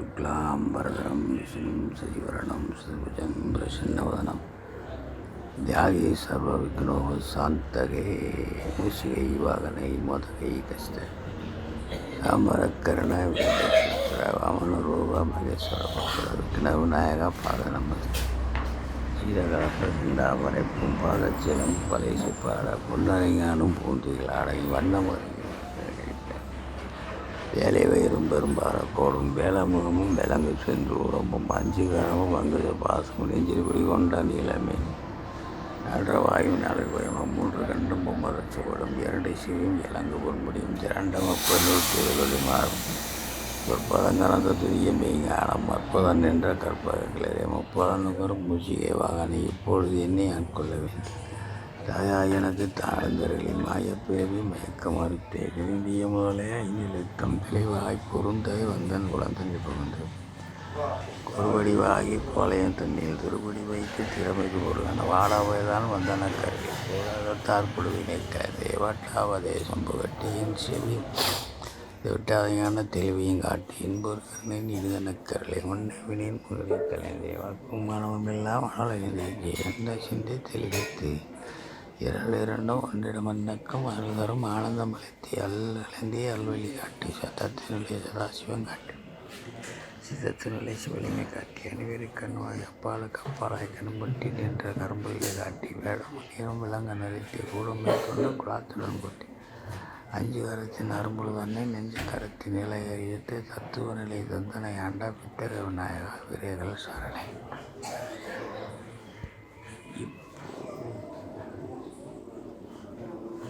शुक्लांबरधरं विष्णुं शशिवर्णं चतुर्भुजं प्रसन्नवदनं ध्याये सर्वविघ्नोपशान्तये मूषिकै वाहनै मोदकै कश्च सामरकर्णाय वामनरूप महेश्वर विघ्नविनायक पादनमस्ते சீரகலந்தாமரை பூம்பாதச்சலம் பழைசு பாட புன்னரைஞானும் பூந்திகள் ஆடை வண்ணமுறை வேலை வயிறும் பெரும்பார கோடும் வேலமுகமும் விலங்கு சென்று உடம்பும் அஞ்சு கனமும் அங்குத பாசமும் நெஞ்சில் குடிகொண்ட நீளமே நன்ற வாயு நலவயமும் மூன்று கண்டும் பொம்மரச்சுவடும் இரண்டு சிவியும் இலங்கு பொன்முடியும் திரண்டமப்பொருள் மாறும் சொற்பதங்கனந்த துரிய மெய்ஞானம் மற்பதன் என்ற கற்பகங்களே முப்பதன் நுகரும் மூச்சிகை வாகனை இப்பொழுது என்னை ஆட்கொள்ள வேண்டும் தாயா எனக்கு தாழ்ந்தர்களின் மாயப்பேவி மயக்க மறுத்தே விரும்பிய முதலே ஐநிலத்தம் தெளிவாய் பொருந்தவை வந்தன் குழந்தன் புகுந்து ஒருவடிவாகி போலையன் தண்ணியில் திருப்படி வைத்து திறமைக்கு பொருளான வாடாவைதான் வந்தன கருவி தாற்படுவினை தேவட்டாவதே சம்புகட்டியின் செவி விட்டாதையான தெளிவையும் காட்டி இன்பொருக்கனை இடுதனக்கரலை முன்னவினின் முருகை கலைந்தே வாக்கும் மனமெல்லாம் அனலகின்றே எந்த சிந்தை தெளிவித்து இரண்டும் ஒன்றிடம் மன்னக்கம் அருள்தரும் ஆனந்தம் அளித்தி அழிந்தே அல்வழி காட்டி சத்தத்தினுடைய சதாசிவம் காட்டி சித்தத்தினுடைய சிவலிமை காட்டி அணிவேறு கண்வாய் அப்பாலுக்கு அப்பாலாய் கண்பட்டி நின்ற கரும்புகளை காட்டி வேடம் நீரும் விலங்க நிறுத்தி கூடம் மேற்கொண்டு குலாத்துடன் போட்டி அஞ்சு கரத்தின் அரும்புல தன்னை நெஞ்சு கரத்தின் நிலை அறிவித்து தத்துவ நிலை தந்தனை ஆண்டா பித்தக விநாயகா விரைகள் சரணை.